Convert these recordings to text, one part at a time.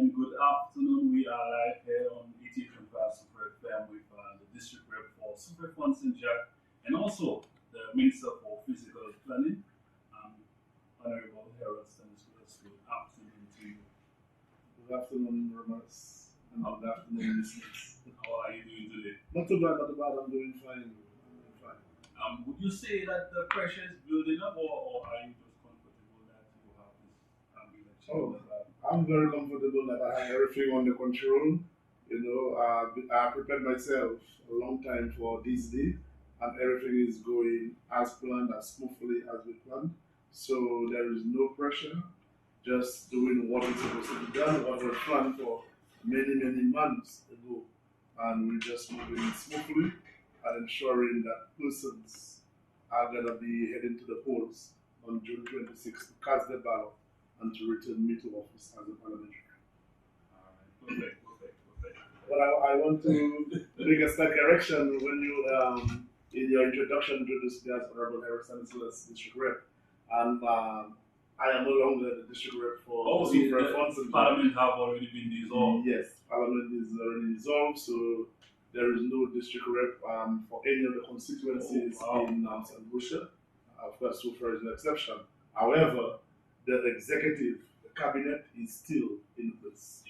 and good afternoon. We are live here on 88.5 Super FM with the District Rep for Super Funds and Jack, and also the Minister for Physical Planning, um, Honorable Harold Stanislas. Good afternoon to you. Good afternoon, Romas, and good afternoon, listeners. How are you doing today? Not too bad, not too bad. I'm doing fine. I'm doing fine. Would you say that the pressure is building up, or are you just comfortable that you have this election? Oh, I'm very comfortable that I have everything under control. I prepared myself a long time for this day, and everything is going as planned, as smoothly as we planned. So there is no pressure, just doing what is supposed to be done, what was planned for many, many months ago. And we're just moving smoothly and ensuring that persons are going to be heading to the polls on June 26th to cast their ballot and to return me to office as a parliamentarian. All right, perfect. But I want to make a slight correction when you, in your introduction, introduced me as Honorable Harold Stanislas, District Rep. And I am no longer the District Rep for Oh, Super Funds the and Parliament have already been dissolved. Yes, Parliament is already dissolved, so there is no district rep for any of the constituencies in St. Lucia. Of course, Sufa is an exception. However, the executive, the cabinet is still in place.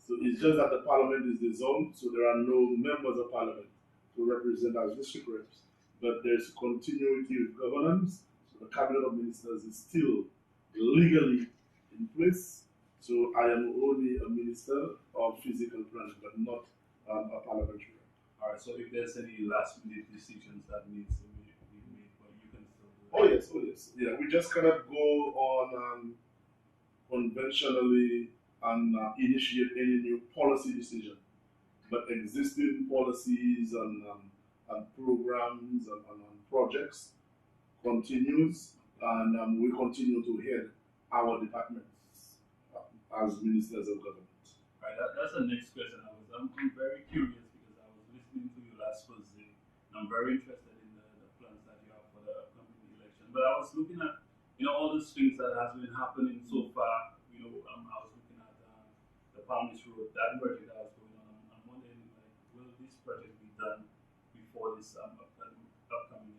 So it's just that the Parliament is dissolved, so there are no members of Parliament to represent as district reps. But there's continuity of governance, so the cabinet of ministers is still legally in place. So I am only a minister of physical planning, but not a parliamentarian. All right. So if there's any last minute decisions that needs to be made, but you can still do that. Oh yes. Yeah, we just cannot go on conventionally and initiate any new policy decision. But existing policies and programs and projects continues, and we continue to head our departments as ministers of government. Right, that's the next question. I'm very curious because I was listening to you last Thursday, and I'm very interested in the plans that you have for the upcoming election. But I was looking at, all those things that has been happening so far. I was looking at the Palmish Road, that project that was going on. I'm wondering, like, will this project be done before this upcoming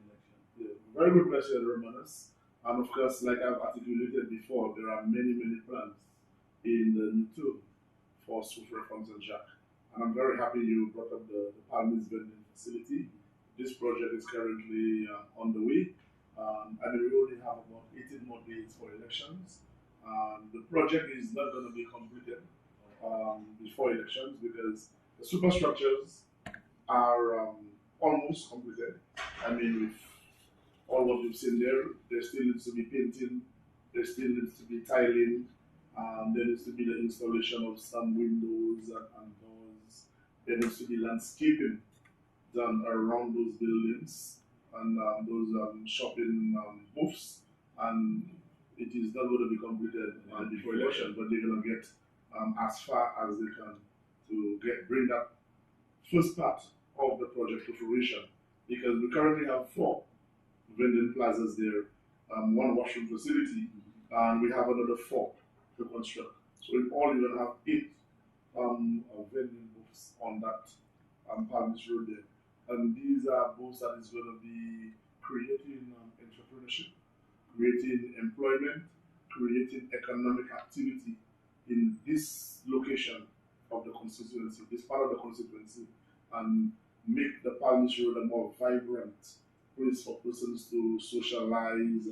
election? Yeah, very good question, Romanus. And of course, like I've articulated before, there are many, many plans in the new tool for Super Farms and Jack. And I'm very happy you brought up the Palmis vending facility. This project is currently on the way. And we only have about 18 more days for elections. The project is not going to be completed before elections because the superstructures are almost completed. I mean, with all what you've seen there still needs to be painting, there still needs to be tiling, there needs to be the installation of some windows and doors. There needs to be landscaping done around those buildings and those shopping booths. And it is not going to be completed before election, but they're going to get as far as they can to bring that first part of the project to fruition. Because we currently have 4 vending plazas there, 1 washroom facility, and we have another 4 to construct. So in all, you're going to have 8 vending booths on that Palmish Road there. And these are booths that is going to be creating entrepreneurship, creating employment, creating economic activity in this location of the constituency, this part of the constituency, and make the Palmish Road a more vibrant place for persons to socialize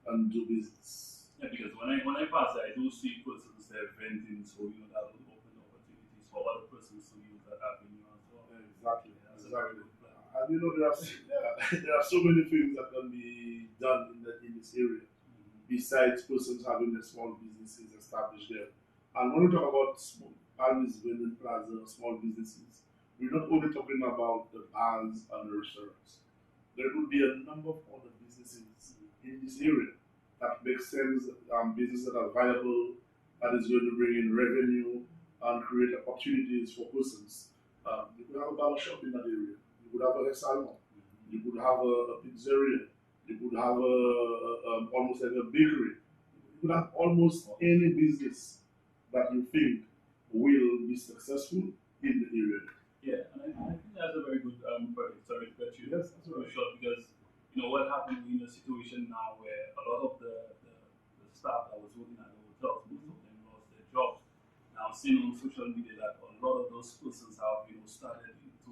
and do business. Yeah, because when I pass there, I do see persons there venting, so that will open opportunities for other persons to use that avenue as well. Exactly. Yeah, that's a very good plan. And there are so many things that can be done in this area, besides persons having their small businesses established there. And when we talk about Palmi's vending plaza, small businesses, we're not only talking about the bars and the restaurants. There could be a number of other businesses in this area that make sense, businesses that are viable, that is going to bring in revenue and create opportunities for persons. You could have a barber shop in that area. You could have a salon. You could have a pizzeria. You could have almost like a bakery. You could have almost any business that you think will be successful in the area. Yeah, and I think that's a very good project. Sorry to cut you Yes, that's very right. short because what happened in a situation now where a lot of the staff that was working at the hotels, most of them lost their jobs. Now, seeing on social media that a lot of those persons have started to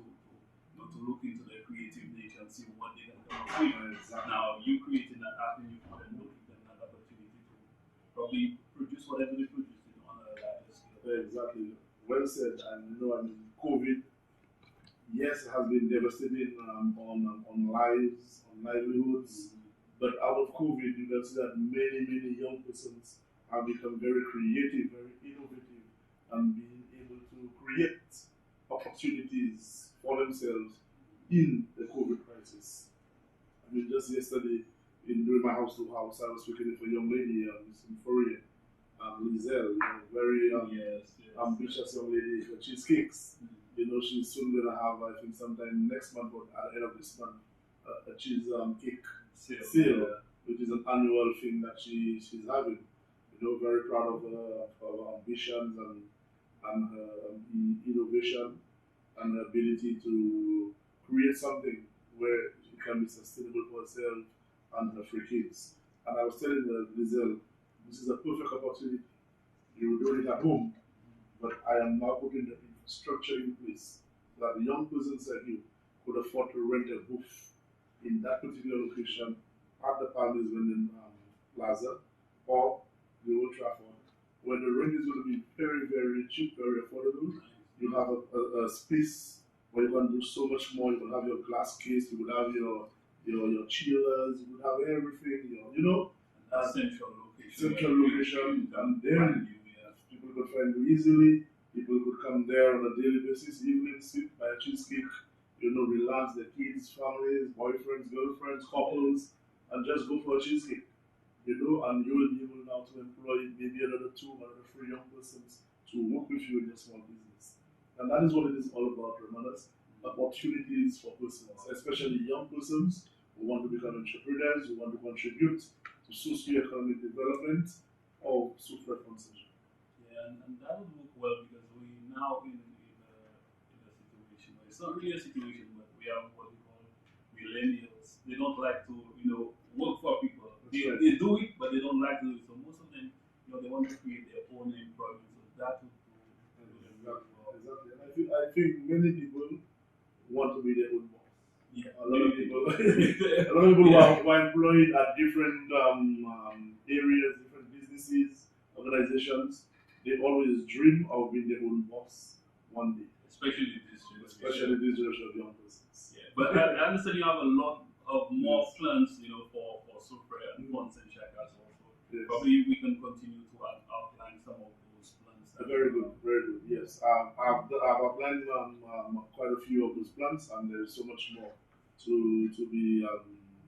look into their creative nature and see what they can come up with. Exactly. Now, you creating that avenue for them, looking them that opportunity to probably produce whatever they produce on a larger scale. Exactly. Well said. And I mean, COVID, yes, has been devastating on lives, on livelihoods. But out of COVID, you can see that many young persons have become very creative, very innovative, and being able to create opportunities for themselves in the COVID crisis. I mean, just yesterday, during my house to house, I was speaking for a young lady, in Korea, Lizelle, very Yes. ambitious young lady for cheesecakes. She's soon going to have, I think, sometime next month or at the end of this month, a cheese cake sale, which is an annual thing that she's having. Very proud of her ambitions and her innovation and her ability to create something where it can be sustainable for herself and her three kids. And I was telling her, Lizelle, this is a perfect opportunity. You do it at home, but I am now putting the infrastructure in place so that the young persons like you could afford to rent a booth in that particular location at the Palmer's Vending Plaza or the Old Trafford, where the rent is going to be very cheap, very affordable. You have a space where you can do so much more. You will have your glass case, you will have your chillers, you will have everything, central location, and then people could find you easily. People could come there on a daily basis, evening, sit by a cheesecake, relax their kids, families, boyfriends, girlfriends, couples, and just go for a cheesecake. And you will be able now to employ maybe another 3 young persons to work with you in your small business. And that is what it is all about, Romanas. Opportunities for persons, especially young persons who want to become entrepreneurs, who want to contribute to socio-economic development of Sufra Consensus. Yeah, and that would work well because we now in a situation where it's not really a situation, but we have what we call millennials. They don't like to work for people. They do it, but they don't like to do it. So most of them, they want to create their own employment. So that would do them very well. Exactly. And I think many people want to be their own boss. Yeah, a lot of people, who are employed at different areas, different businesses, organizations. They always dream of being their own boss one day. Especially this generation. Especially this generation of young persons. Yeah, but I understand you have a lot of more plans, for Supra and Fonts and Shakas also. Yes. Probably we can continue to outline some of those plans. Very good. Yes, I've outlined quite a few of those plans, and there's so much more to be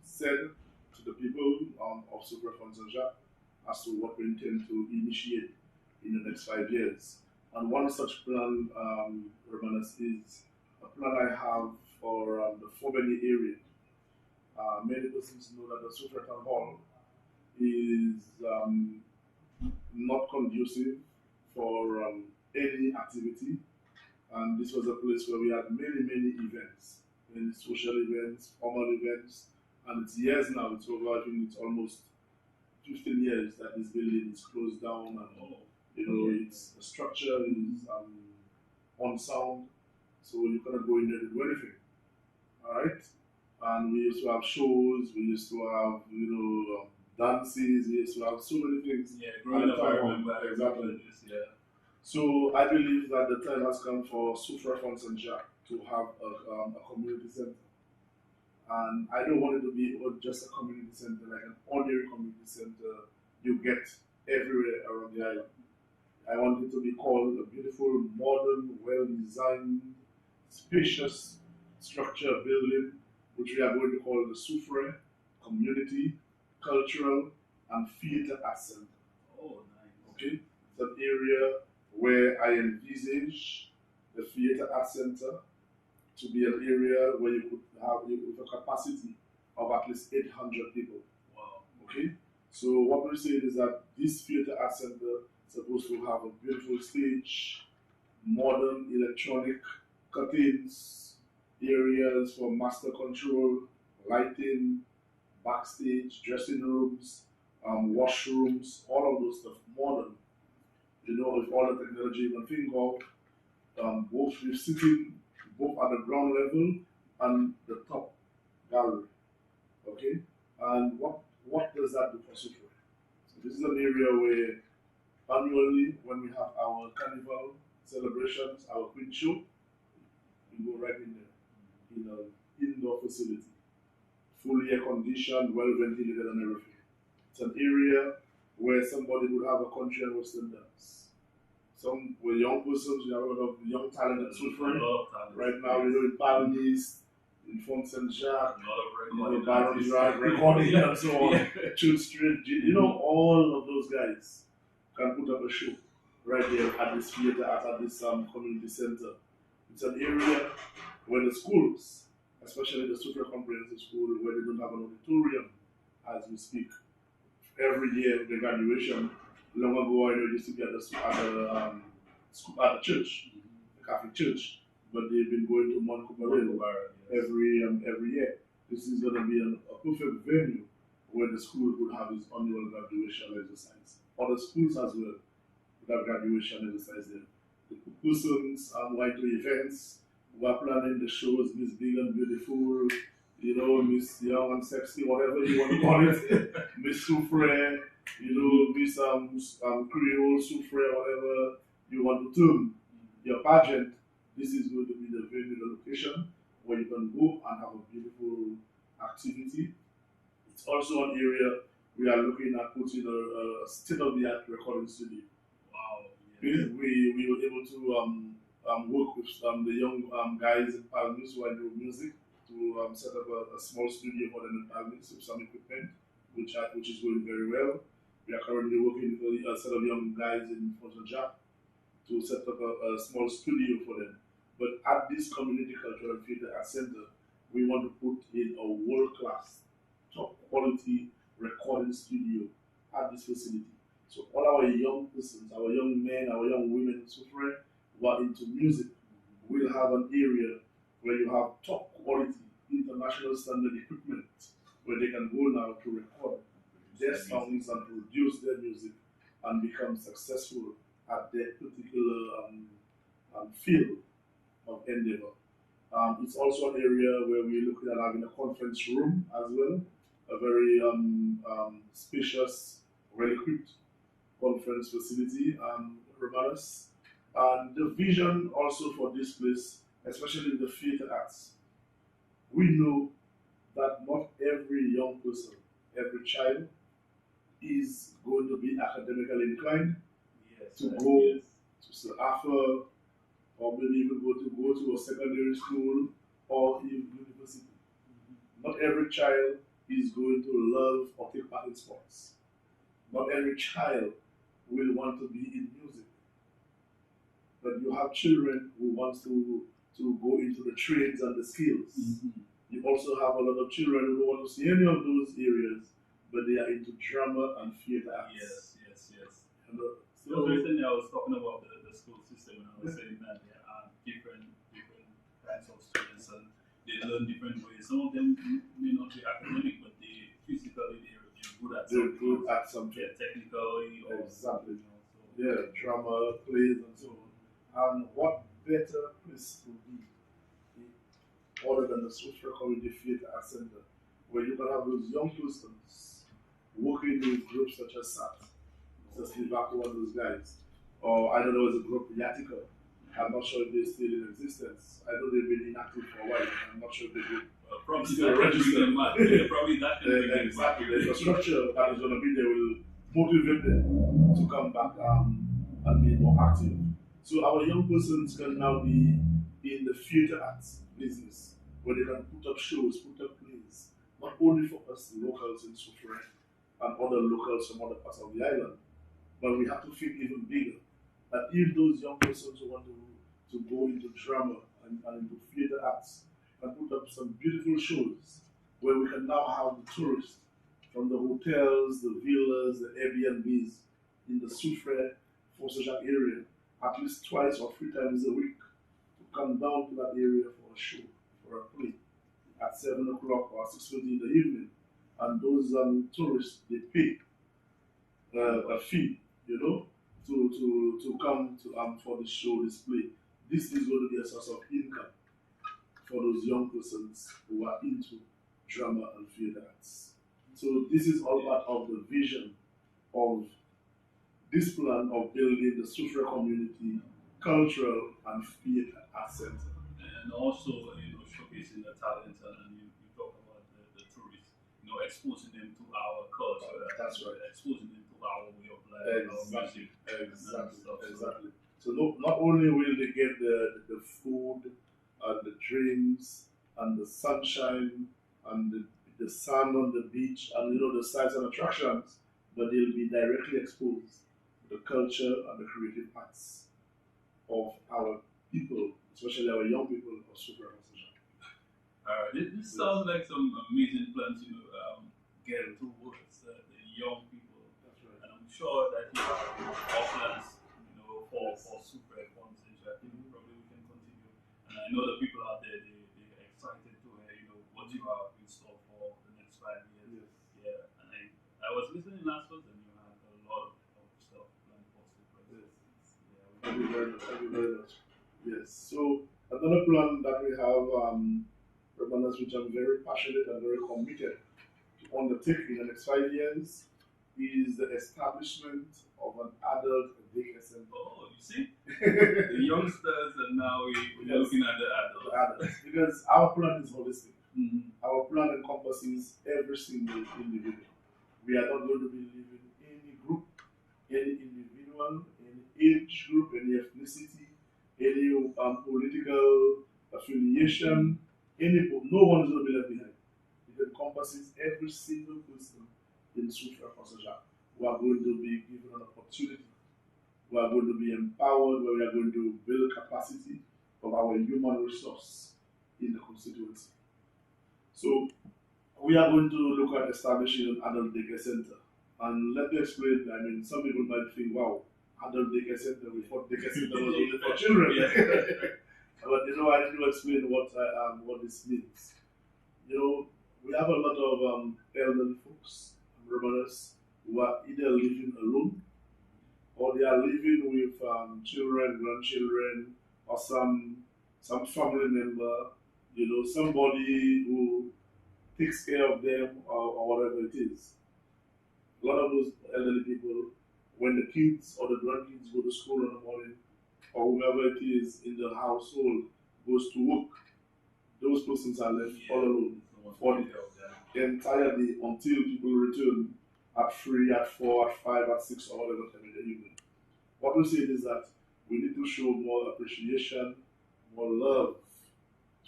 said to the people of Supra Fonts and Shakas as to what we intend to initiate in the next 5 years. And one such plan, Romanas, is a plan I have for the Fobeni area. Many persons know that the Supra Town Hall is not conducive for any activity, and this was a place where we had many events, many social events, formal events, and it's years now. It's over. I think it's almost 15 years that this building is closed down, and its structure is unsound, so you cannot go in there to do anything. All right, and we used to have shows. We used to have dances. We used to have so many things. Yeah, growing up, I remember exactly. This, yeah. So I believe that the time has come for Sufra Fonts and Jack to have a community center. And I don't want it to be just a community center, like an ordinary community center you get everywhere around the island. I want it to be called a beautiful, modern, well-designed, spacious structure building, which we are going to call the Sufra Community, Cultural, and Theatre Arts Center. Oh, nice. Okay? It's an area where I envisage the Theatre Arts Center to be an area where you could have with a capacity of at least 800 people. Wow. Okay? So what we're saying is that this Theatre Arts Center is supposed to have a beautiful stage, modern electronic curtains, areas for master control, lighting, backstage, dressing rooms, washrooms, all of those stuff, modern. With all the technology you can think of, both with sitting, both at the ground level and the top gallery. Okay, and what does that do for Sufre? So this is an area where annually, when we have our carnival celebrations, our Queen Show, we go right in there, in an indoor facility, fully air conditioned, well ventilated, and everything. It's an area where somebody would have a country and western dance. Some were young persons, we have a lot of young talent at Sufre. Right now, in Paris, in Font Saint Jacques, Baron Drive, recording and so on, Church Street, all of those guys can put up a show right there at this theater, at this community center. It's an area where the schools, especially the Super Comprehensive School, where they don't have an auditorium as we speak. Every year, the graduation, long ago, I know used to be at the church, the Catholic church, but they've been going to Mount Cooperville every year. This is going to be a perfect venue where the school would have its annual graduation exercise. Other schools as well would have graduation exercise there. The persons going to events, who are planning the shows, Miss Big and Beautiful, Miss Young and Sexy, whatever you want to call it, Miss Soufre, Miss Creole Soufre, whatever you want to term your pageant. This is going to be the venue, the location where you can go and have a beautiful activity. It's also an area we are looking at putting a state-of-the-art recording studio. Wow. Yeah. We were able to work with the young guys in Palmis who are doing music to set up a small studio for them in Palmis with some equipment, which is going very well. We are currently working with a set of young guys in Fort Jacques to set up a small studio for them. But at this community cultural theatre center, we want to put in a world-class, top-quality recording studio at this facility. So all our young persons, our young men, our young women in Sufre who are into music will have an area where you have top-quality, international standard equipment where they can go now to record their songs and produce their music and become successful at their particular field of endeavor. It's also an area where we're looking at having a conference room as well, a very spacious, well-equipped conference facility, Romanos. And the vision also for this place, especially in the theatre arts, we know that not every young person, every child is going to be academically inclined to go to South or maybe even go to a secondary school or even university. Not every child is going to love or take part in sports. Not every child will want to be in music. But you have children who want to go into the trades and the skills. Mm-hmm. You also have a lot of children who don't want to see any of those areas, but they are into drama and theatre arts. Yes. So recently I was talking about the school system and I was saying that there are different kinds of students and they learn different ways. Some of them may not be academic, but they physically they're good at something. Yeah, technically or exactly. Drama, plays and so on. And what better place to be other than the Social Community Theatre Arts Center, where you can have those young persons working with groups such as SAT, back to one of those guys. Or I don't know, it's a group Yatica. I'm not sure if they're still in existence. I know they've been inactive for a while. I'm not sure if they do. Probably still registered. Probably that can be exactly. The structure that is going to be there will motivate them to come back and be more active. So our young persons can now be in the theatre arts business, where they can put up shows, put up plays, not only for us locals in Sufre and other locals from other parts of the island, but we have to think even bigger. That if those young persons who want to go into drama and into theatre arts can put up some beautiful shows where we can now have the tourists from the hotels, the villas, the Airbnbs in the Sufre, Fort Jacques area at least twice or three times a week to come down to that area for a show, for a play at 7 o'clock or 6:30 in the evening. And those tourists, they pay a fee, to come to for the show display. This is going to be a source of income for those young persons who are into drama and theatre arts. So this is all part of the vision of this plan of building the Sufra community cultural and theatre arts center. And also, showcasing the talent, and you talk about the tourists, exposing them to our culture. That's right. Exposing them to our way of life, Exactly. our music, Exactly. So not only will they get the food and the drinks and the sunshine and the sun on the beach and the sights and attractions, but they'll be directly exposed to the culture and the creative arts of our people, especially our young people of Super Association. Alright, this sounds like some amazing plans, get towards the young people. That's right. And I'm sure that you have more plans, for Super Funds in Jack. Probably we can continue. And I know the people out there, they're excited to hear, what you have in store for the next 5 years. Yes. Yeah, and I was listening last month, and you had a lot of stuff planned for Super. Yes. Yeah, Thank you very much. Thank you very much. Yes. So another plan that we have, Urbanus, which I'm very passionate and very committed to undertake in the next 5 years, is the establishment of an adult daycare center. Oh, you see, the youngsters, and now we're Yes. looking at the adults. The adults. Because our plan is holistic. Mm-hmm. Our plan encompasses every single individual. We are not going to be leaving any group, any individual, any age group, any ethnicity, any political affiliation, no one is going to be left behind. It encompasses every single person in Sufra Conserja who are going to be given an opportunity, who are going to be empowered, where we are going to build capacity of our human resource in the constituency. So we are going to look at establishing an adult daycare center. And let me explain, some people might think, wow, adult daycare center, we thought daycare center was only for children. But I need to explain what this means. We have a lot of elderly folks, brothers, who are either living alone or they are living with children, grandchildren, or some family member, somebody who takes care of them or whatever it is. A lot of those elderly people, when the kids or the grandkids go to school in the morning, or whoever it is in the household goes to work, those persons are left all alone for the entire day until people return at 3, at 4, at 5, at 6, or whatever time in the evening. What we say is that we need to show more appreciation, more love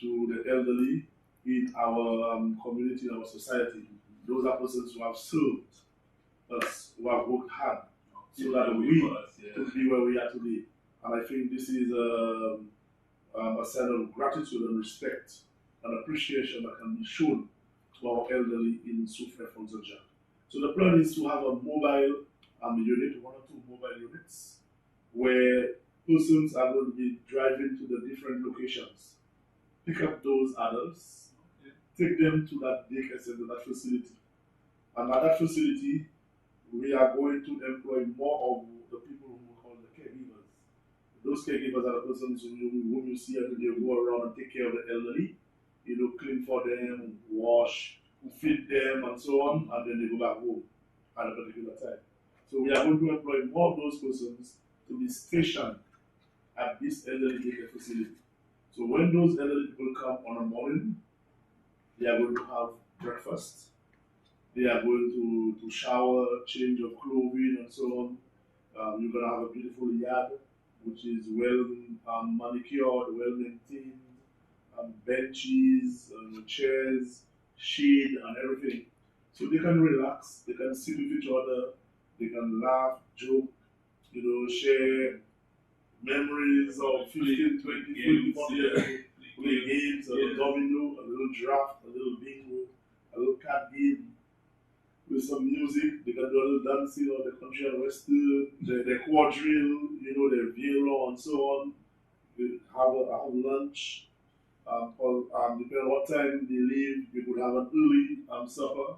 to the elderly in our community, in our society. Those are persons who have served us, who have worked hard, so that we could be where we are today. And I think this is a sign of gratitude and respect and appreciation that can be shown to our elderly in Sufra Fonzoja. So the plan is to have a mobile unit, 1 or 2 mobile units, where persons are going to be driving to the different locations, pick up those adults, take them to that daycare center, that facility. And at that facility, we are going to employ more of the people who we call the caregivers. Those caregivers are the persons whom you see every day go around and take care of the elderly, clean for them, wash, feed them, and so on, and then they go back home at a particular time. So we are going to employ more of those persons to be stationed at this elderly daycare facility. So when those elderly people come on a morning, they are going to have breakfast, they are going to shower, change of clothing, and so on. You're going to have a beautiful yard, which is well manicured, well maintained, benches, chairs, shade, and everything. So they can relax, they can sit with each other, they can laugh, joke, share memories of 15, 20, 40 years, play games, a little domino, a little draft, a little bingo, a little card game, with some music. They can do a little dancing on the country and western, the quadrille, the viola and so on. We have lunch. Depending on what time they leave, we could have an early supper,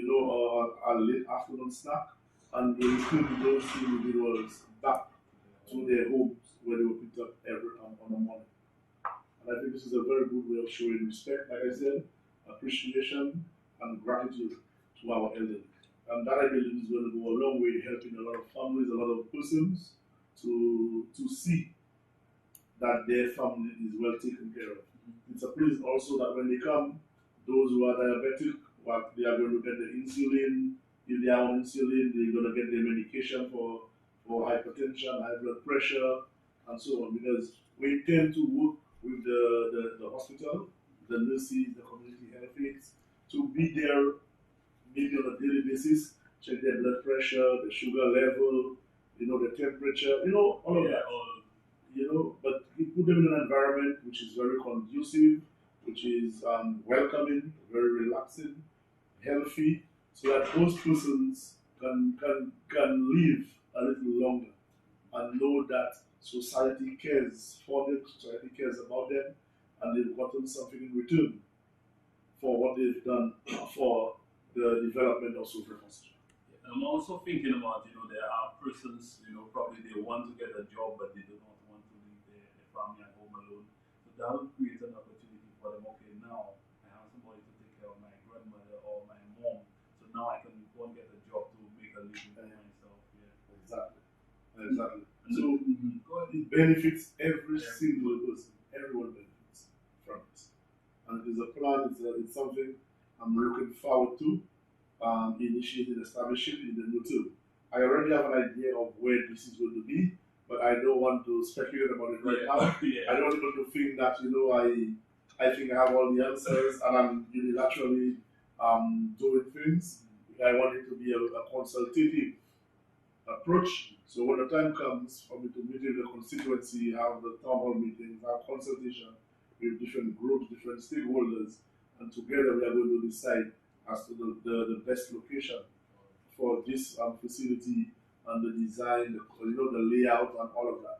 or a late afternoon snack, and they return those individuals back to their homes where they were picked up every on the morning. And I think this is a very good way of showing respect, like I said, appreciation and gratitude to our elderly. And that I believe is going to go a long way helping a lot of families, a lot of persons to see that their family is well taken care of. It's a place also that when they come, those who are diabetic, they are going to get the insulin. If they are on insulin, they're going to get their medication for hypertension, high blood pressure, and so on. Because we tend to work with the hospital, the nurses, the community health aides, to be there maybe on a daily basis, check their blood pressure, the sugar level, the temperature, all of that. But we put them in an environment which is very conducive, which is welcoming, very relaxing, healthy, so that those persons can live a little longer and know that society cares for them, society cares about them, and they've gotten something in return for what they've done for the development of social infrastructure. I'm also thinking about, there are persons, probably they want to get a job, but they do not want to leave their family at home alone. So that will create an opportunity for them. Okay, now I have somebody to take care of my grandmother or my mom. So now I can go and get a job to make a living for myself. Yeah. Exactly. So it benefits every single person. Everyone benefits from it. And it is a plan, it's something I'm looking forward to initiating, establishing in the new term. I already have an idea of where this is going to be, but I don't want to speculate about it right now. Yeah. I don't want people to think that I think I have all the answers and I'm unilaterally doing things. I want it to be a consultative approach. So when the time comes for me to meet with the constituency, have the town hall meetings, have consultation with different groups, different stakeholders, and together we are going to decide as to the best location for this facility and the design, the layout and all of that.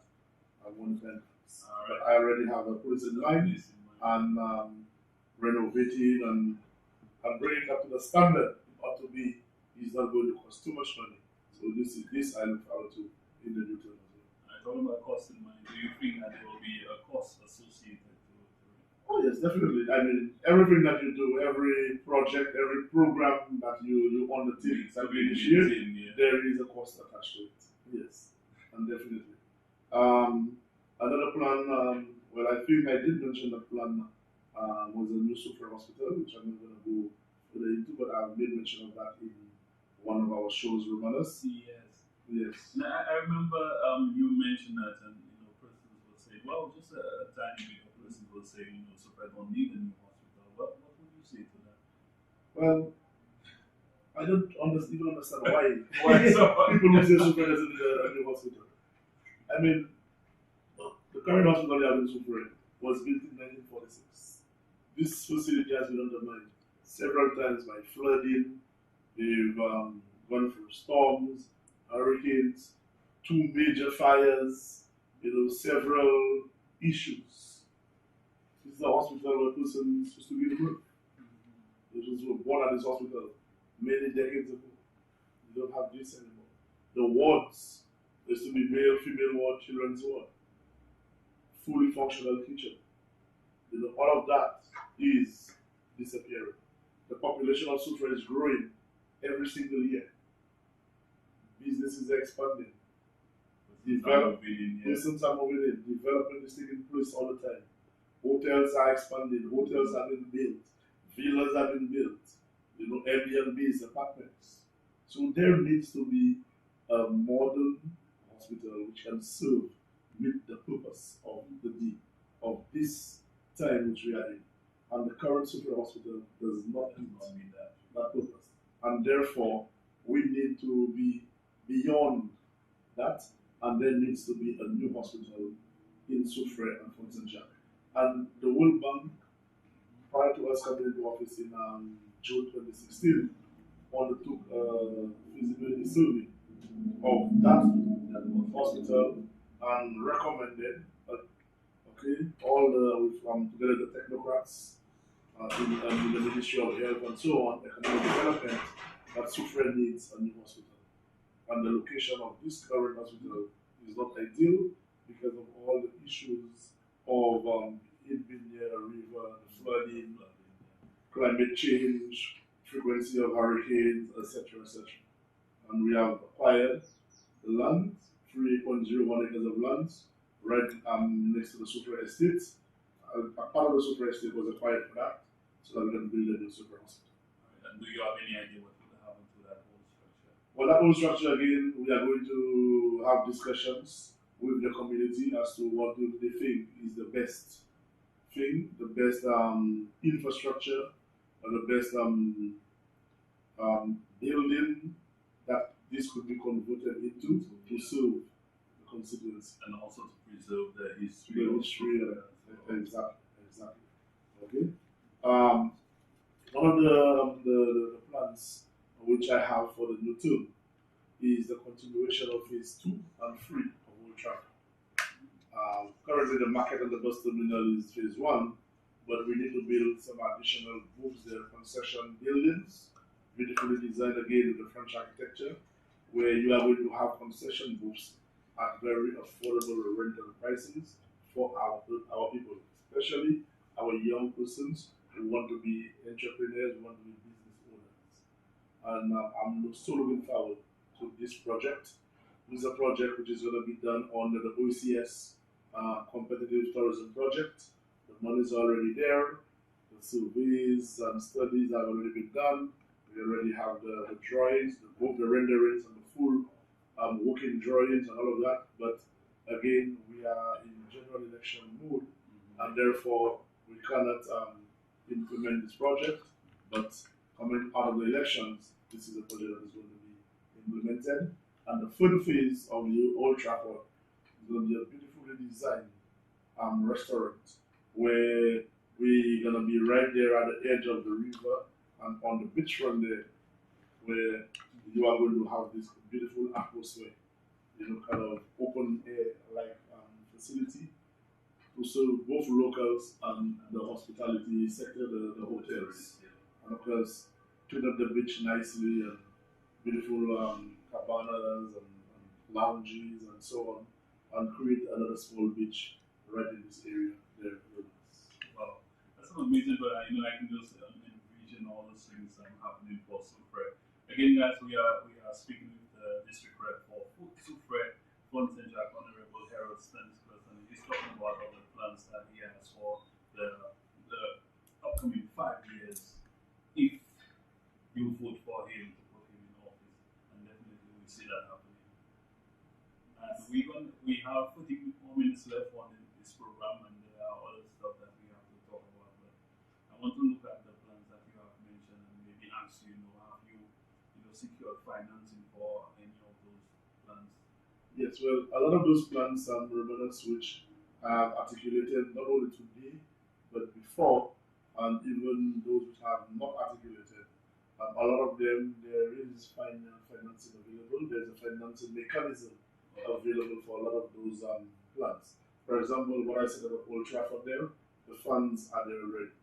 And when the time comes. But I already have a place in mind and renovating and bringing it up to the standard it ought to be. It's not going to cost too much money. So this I look forward to in the new term as well. I talk about cost in mind. Do you think that there will be a cost associated to it? Oh yes, definitely. I mean, everything that you do, every project, every program that you undertake, that you initiate, there is a cost attached to it. Yes, and definitely. Another plan. Well, I think I did mention the plan was a new super hospital, which I'm not going to go further into, but I've made mention of that in one of our shows, Romanas. Yes. Now, I remember you mentioned that, and persons will say, well, just a tiny bit of persons will say, super don't need a new hospital. What would you say to that? Well, I don't even understand why people will say super doesn't need a new hospital. I mean, the current hospital we have in Super was built in 1946. This facility has been undermined several times by flooding. They've gone through storms, hurricanes, two major fires, several issues. This is a hospital where a person is supposed to give birth. Those who were born at this hospital many decades ago. We don't have this anymore. The wards, there used to be male, female ward, children's ward. Fully functional kitchen. All of that is disappearing. The population of Sutra is growing every single year. Businesses are expanding. Persons are moving in. Development is taking place all the time. Hotels are expanding. Hotels are being built. Villas are being built. Airbnbs, apartments. So there needs to be a modern hospital which can serve, meet the purpose of of this time which we are in. And the current Super Hospital does not meet that purpose. And therefore, we need to be beyond that, and there needs to be a new hospital in Soufrière and Fort Saint-Jacques. And the World Bank, prior to us coming into office in June 2016, undertook a feasibility survey of that hospital and recommended, okay, all the together the technocrats in the Ministry of Health and so on, economic development, that Sufre needs a new hospital. And the location of this current hospital is not ideal because of all the issues of it being near a river, the flooding, climate change, frequency of hurricanes, etc., etc. And we have acquired the land, 3.01 acres of land, right next to the super estate. A part of the super estate was acquired for that, so that we can build a new super hospital. And do you have any idea what will happen to that whole structure? Well, that whole structure again, we are going to have discussions with the community as to what do they think is the best thing, the best infrastructure, or the best building that this could be converted into to serve the constituency. And also to preserve the history. The history, exactly, exactly. Okay. One of the plans which I have for the new term is the continuation of phase 2 and 3 of Old Trafford. Currently, the market and the bus terminal is phase 1, but we need to build some additional booths there, concession buildings, beautifully designed again with the French architecture, where you are going to have concession booths at very affordable rental prices for our people, especially our young persons who want to be entrepreneurs, who want to be business owners. And I'm so looking forward to this project. This is a project which is going to be done under the OECS competitive tourism project. The money is already there. The surveys and studies have already been done. We already have the drawings, both the renderings and the full working drawings and all of that. But again, we are in general election mode, and therefore we cannot implement this project. But coming out of the elections, this is a project that is going to be implemented. And the third phase of the Old Trafford is going to be a beautifully designed restaurant where we're going to be right there at the edge of the river and on the beachfront there, where you are going to have this beautiful atmosphere, kind of open air like facility to serve both locals and the hospitality sector, the hotels, and of course clean up the beach nicely and beautiful cabanas and lounges and so on, and create another small beach right in this area there. Wow, that's not amazing, but I can just envision all those things happening for Sufre. Again, guys, we are speaking with the district rep for Sufre, Font St. Jack, Honorable Harold Stanislas, and he's talking about all the plans that he has for the upcoming 5 years. If you vote for him to put him in office, and definitely we see that happening. And we have 40 more minutes left on this program, and there are other stuff that we have to talk about. But I want to look at the plans that you have mentioned and maybe ask you, have you secured financing for any of those plans? Yes, well, a lot of those plans and remnants which I have articulated not only today but before, and even those which I have not articulated. A lot of them, there is financing available. There's a financing mechanism available for a lot of those plans. For example, what I said about Old Trafford there, the funds are there already.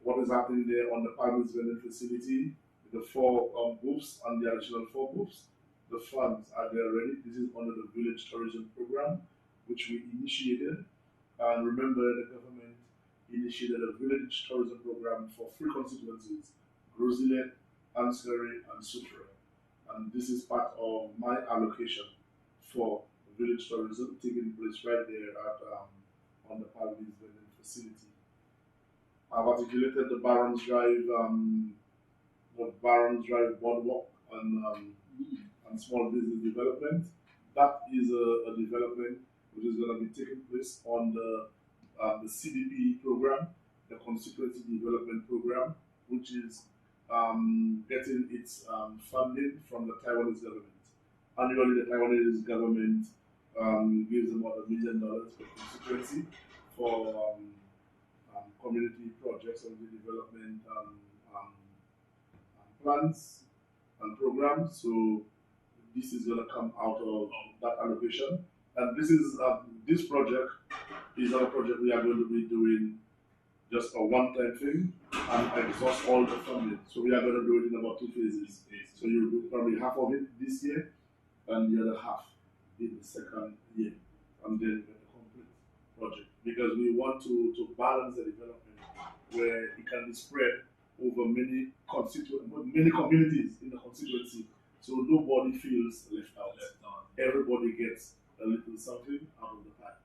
What is happening there on the Palmer's vending facility, the 4 booths and the additional 4 booths, the funds are there already. This is under the Village Tourism Program, which we initiated. And remember, the government initiated a Village Tourism Program for 3 constituencies: Roseland, Ansgary, and Sufre. And this is part of my allocation for village tourism taking place right there at on the Palmer's vending facility. I've articulated the Barons Drive boardwalk and small business development. That is a development which is going to be taking place on the CDP program, the Constituency Development Program, which is getting its funding from the Taiwanese government. Annually, the Taiwanese government gives about $1 million per constituency for community projects and development plans and programs. So this is going to come out of that allocation. And this project is our project we are going to be doing just a one-time thing and exhaust all the funding. So we are going to do it in about 2 phases. So you'll do probably half of it this year and the other half in the second year, and then get a complete project. Because we want to balance the development where it can be spread over many communities in the constituency, so nobody feels left out. Everybody gets a little something out of the pie.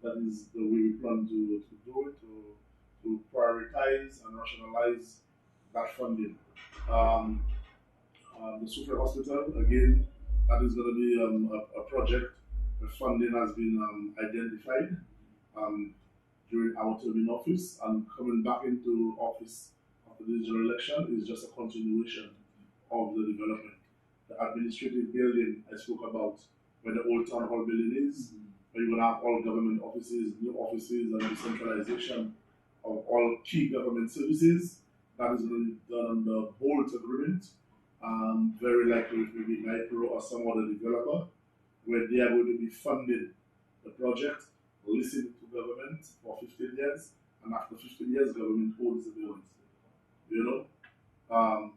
That is the way we plan to do it, to prioritize and rationalize that funding. Um, the Super Hospital, again, that is going to be a project. The funding has been identified um, during our term in office, and coming back into office after the general election is just a continuation of the development. The administrative building I spoke about, where the old town hall building is, where you're going to have all government offices, new offices, and decentralization of all key government services. That is going to be done under Bolt agreement. Very likely it will be Nipro or some other developer, where they are going to be funding the project, listening to government for 15 years, and after 15 years, government owns the buildings. You know,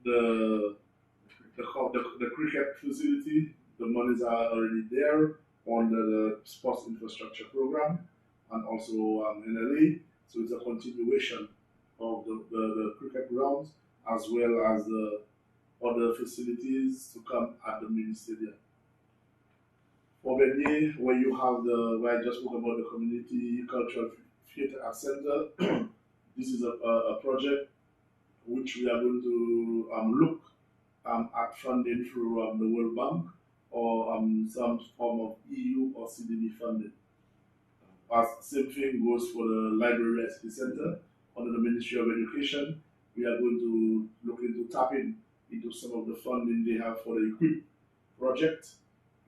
the cricket facility, the monies are already there under the sports infrastructure program, and also NLA. So it's a continuation of the cricket grounds as well as the other facilities to come at the mini stadium. For Benin, where you have where I just spoke about the community cultural theatre art center, this is a project which we are going to look at funding through the World Bank or some form of EU or CDB funding. Same thing goes for the Library ICT Center under the Ministry of Education. We are going to look into tapping into some of the funding they have for the EQUIP project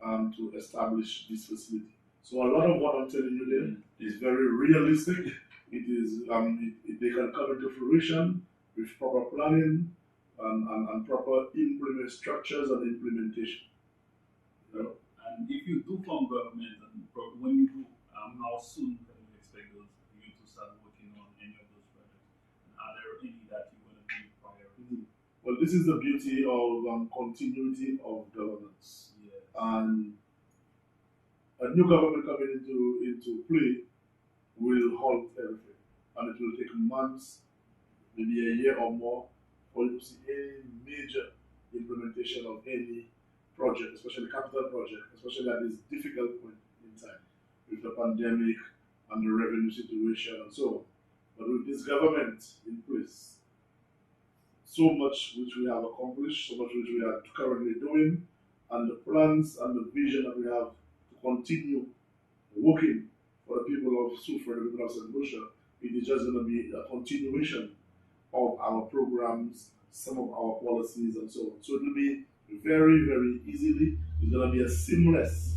to establish this facility. So a lot of what I'm telling you there is very realistic. It is they can come into fruition with proper planning and proper implement structures and implementation. You know? And if you do form government, and when you do, how soon can you expect you to start working on any of those projects? And are there any that you want to be priority? Well, this is the beauty of continuity of governance. Yes. And a new government coming into play will halt everything, and it will take months, maybe a year or more, for you to see any major implementation of any project, especially capital project, especially at this difficult point in time with the pandemic and the revenue situation and so on. But with this government in place, so much which we have accomplished, so much which we are currently doing, and the plans and the vision that we have to continue working for the people of Sufra, the people of St. Lucia, it is just going to be a continuation of our programs, some of our policies, and so on. So it will be very, very easily, it's going to be a seamless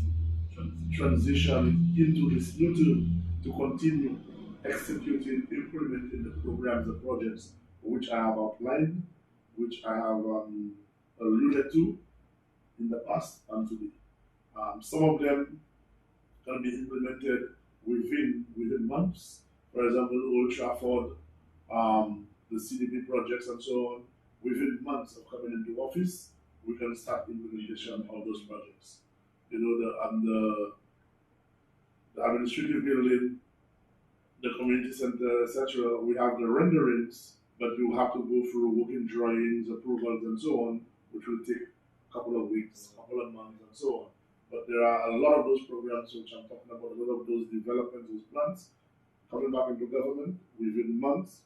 transition into this new term to continue executing, implementing the programs and projects which I have outlined, which I have alluded to in the past and today. Some of them can be implemented within months. For example, Old Trafford, the CDP projects and so on. Within months of coming into office, we can start implementation of those projects. You know, the administrative building, the community center, etc. We have the renderings, but you have to go through working drawings, approvals, and so on, which will take a couple of weeks, a couple of months, and so on. But there are a lot of those programs which I'm talking about, a lot of those developments, those plans coming back into government within months.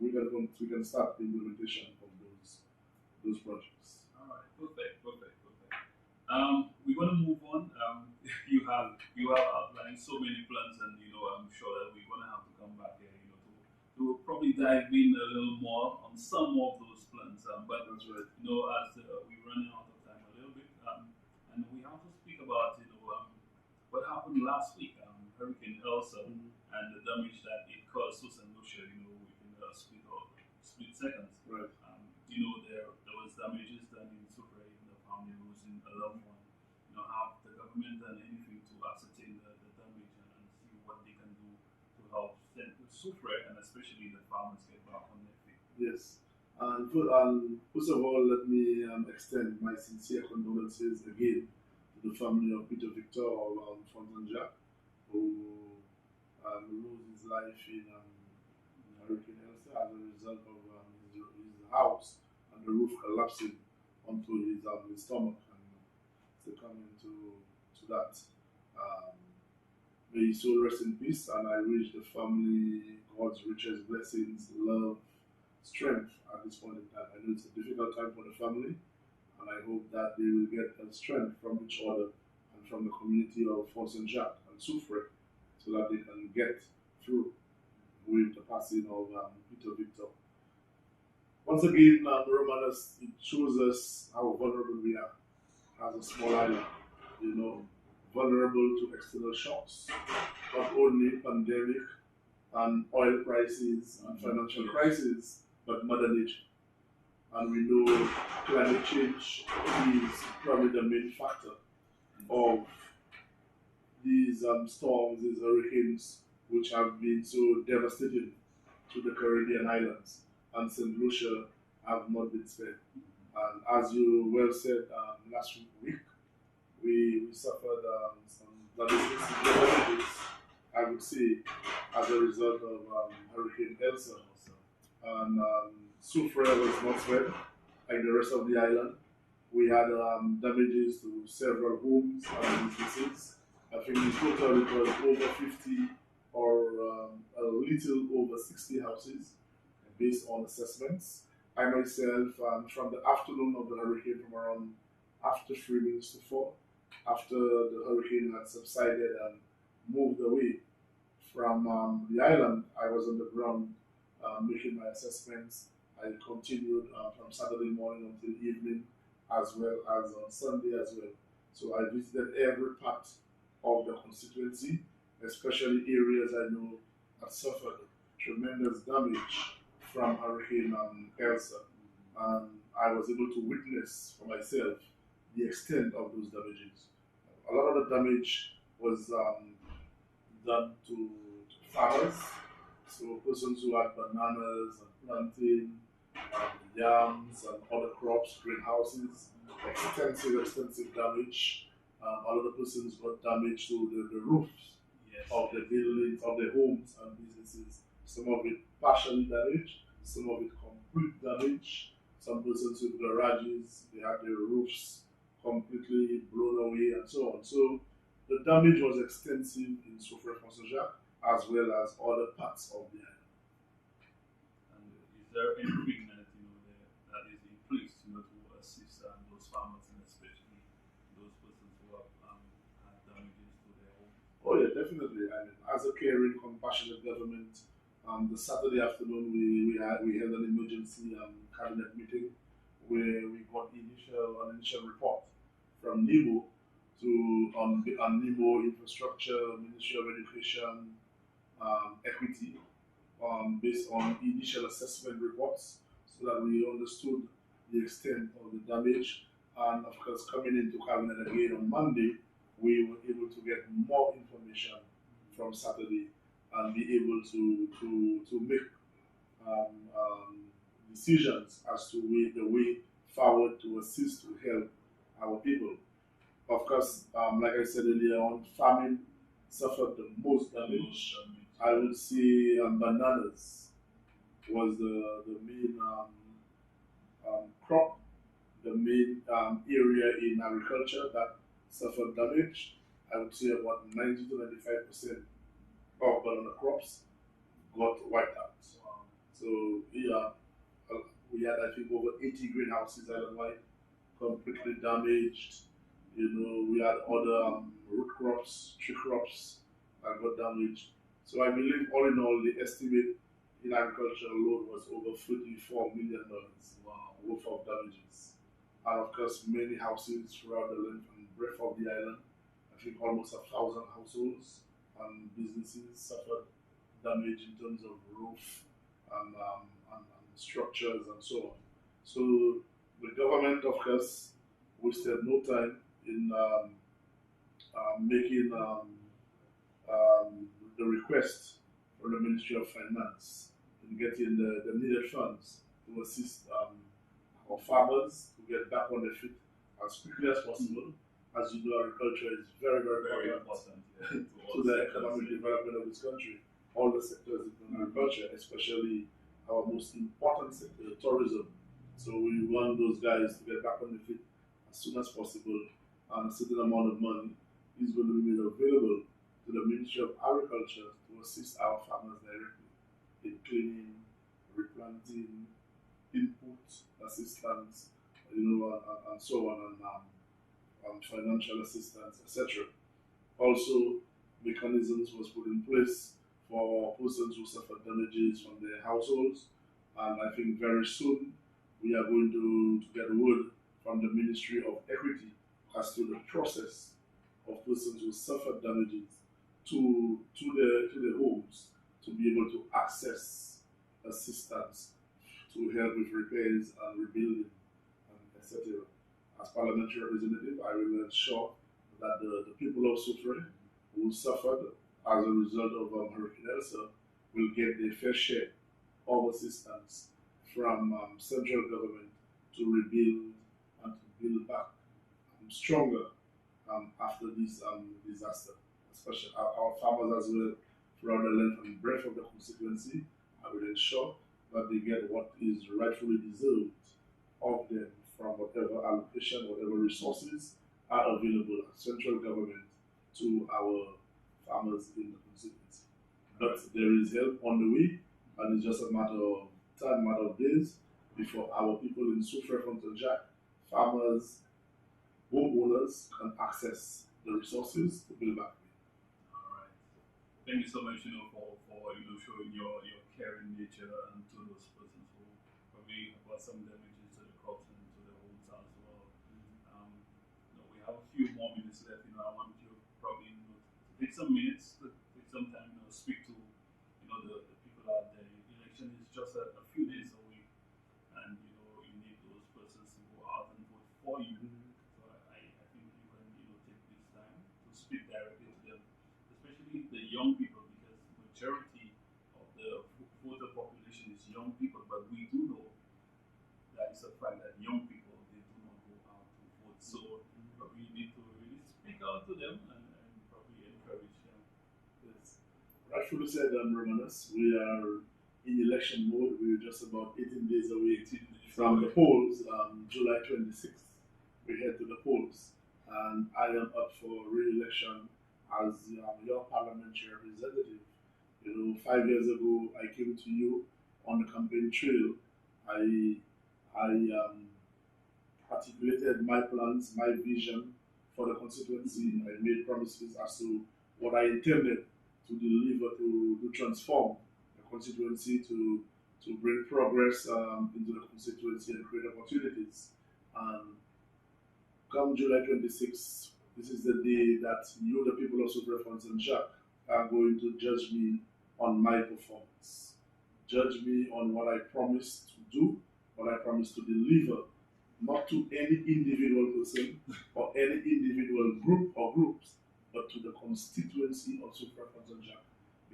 We can start the implementation of those projects. All right, perfect. We're going to move on. You have outlined so many plans, and I'm sure that we're going to have to come back here, to probably dive in a little more on some of those plans. But That's right. as we're running out of time a little bit, and we have to speak about what happened last week, Hurricane Elsa, and the damage that it caused to St. Lucia, within a split seconds. Right. there was damages done in Sucre, in the family losing a loved one. Have the government done anything to ascertain the damage and see what they can do to help Sucre and especially the farmers get back on their feet? Yes. First of all, let me extend my sincere condolences again to the family of Peter Victor of Fontaine, who lose his life in Hurricane Elsa as a result of his house and the roof collapsing onto his stomach and succumbing to that. Um, May his soul rest in peace, and I wish the family God's richest blessings, love, strength at this point in time. I know it's a difficult time for the family, and I hope that they will get strength from each other and from the community of Fort Saint Jacques and Soufrière so that they can get through with the passing of Peter Victor. Once again, Romanas, it shows us how vulnerable we are as a small island, vulnerable to external shocks, not only pandemic and oil prices and financial crisis, but Mother Nature. And we know climate change is probably the main factor of these storms, these hurricanes, which have been so devastating to the Caribbean islands. And St. Lucia have not been spared. And as you well said last week, we suffered some damages, I would say, as a result of Hurricane Elsa. And Soufrière was not spared, like the rest of the island. We had damages to several homes and businesses. I think in total it was over 50 or a little over 60 houses based on assessments. I myself, from the afternoon of the hurricane, from around after 3 minutes to 4, after the hurricane had subsided and moved away from the island, I was on the ground making my assessments. I continued from Saturday morning until evening, as well as on Sunday as well. So I visited every part of the constituency, especially areas I know had suffered tremendous damage from Hurricane Elsa. And I was able to witness for myself the extent of those damages. A lot of the damage was done to farmers, so persons who had bananas and plantain, yams and other crops, greenhouses, extensive damage. A lot of persons got damage to the roofs of the buildings, of the homes and businesses. Some of it partially damaged, some of it complete damage. Some persons with garages, they had their roofs completely blown away and so on. So the damage was extensive in Soufrière Fort Saint Jacques as well as other parts of the island. And is there anything that is in place to assist those farmers and especially those persons who have had damages to their home? Oh yeah, definitely. I mean, as a caring, compassionate government, the Saturday afternoon we held an emergency cabinet meeting where we got an initial report from NIMO on NIMO infrastructure, Ministry of Education, equity, based on initial assessment reports, so that we understood the extent of the damage. And of course, coming into cabinet again on Monday, we were able to get more information from Saturday and be able to make decisions as to the way forward to assist to help our people. Of course, like I said earlier on, farming suffered the most damage. I would say bananas was the main crop, the main area in agriculture that suffered damage. I would say about 90 to 95% of banana crops got wiped out. So yeah, we had I think over 80 greenhouses island-wide completely damaged. We had other root crops, tree crops that got damaged. So I believe all in all, the estimate in agriculture alone was over $34 million worth of damages. And of course, many houses throughout the length and breadth of the island. I think almost 1,000 households and businesses suffered damage in terms of roof and structures and so on. So the government, of course, wasted no time in making the request from the Ministry of Finance in getting the needed funds to assist our farmers to get back on their feet as quickly as possible. As you know, agriculture is very, very Very important important, yeah, to to all the sectors, economic yeah. development of this country. All the sectors in agriculture, especially our most important sector, tourism. So we want those guys to get back on the feet as soon as possible, and a certain amount of money is going to be made available to the Ministry of Agriculture to assist our farmers directly in cleaning, replanting, input assistance, and so on, and financial assistance, etc. Also, mechanisms was put in place for persons who suffered damages from their households, and I think very soon we are going to get word from the Ministry of Equity as to the process of persons who suffered damages to their homes to be able to access assistance to help with repairs and rebuilding, etc. As parliamentary representative, I will ensure that the people of Suffren who suffered as a result of Hurricane Elsa will get their fair share of assistance from central government to rebuild and to build back stronger after this disaster. Especially our farmers as well throughout the length and breadth of the constituency. I will ensure that they get what is rightfully deserved of them from whatever allocation, whatever resources are available at central government to our farmers in the constituency. But there is help on the way, and it's just a matter of time, matter of days, before our people in Soufrière Frontenac, farmers, homeowners can access the resources to build back. All right. Thank you so much, for showing your caring nature and to those persons who probably got some damages to the crops and to the homes as well. We have a few more minutes left. I want you probably to take some minutes, to take some time, speak to the people out there. The election is just a few days away, and you need those persons to go out and vote for you. So I think you can take this time to speak directly to them, especially the young people, because majority of the voter population is young people. But we do know that it's a fact that young people, they do not go out to vote. So probably you need to really speak out to them and probably encourage them. Yes. Rightfully said, Romanus, we are in election mode. We're just about 18 days away 18 days from away. the polls. July 26th, we head to the polls, and I am up for re-election as your parliamentary representative. 5 years ago, I came to you on the campaign trail. I articulated my plans, my vision for the constituency. I made promises as to what I intended to deliver, to transform the constituency, to bring progress into the constituency and create opportunities. And come July 26th, this is the day that you, the people of Soufrière Frontenac, are going to judge me on my performance. Judge me on what I promised to do, what I promised to deliver, not to any individual person or any individual group or groups, but to the constituency of Soufrière Frontenac.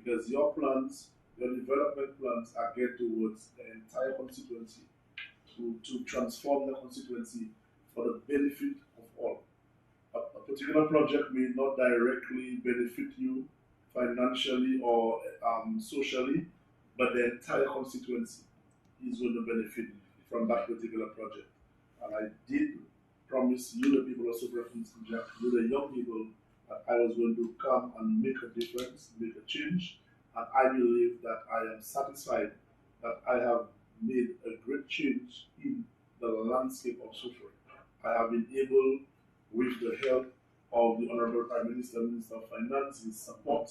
Because your plans, your development plans are geared towards the entire constituency, to transform the constituency for the benefit of all. A particular project may not directly benefit you financially or socially, but the entire constituency is going to benefit from that particular project. And I did promise you, the people of Soufrière Frontenac, you, the young people, that I was going to come and make a difference, make a change. And I believe that I am satisfied that I have made a great change in the landscape of Soufrière. I have been able, with the help of the Honorable Prime Minister, Minister of Finance, his support.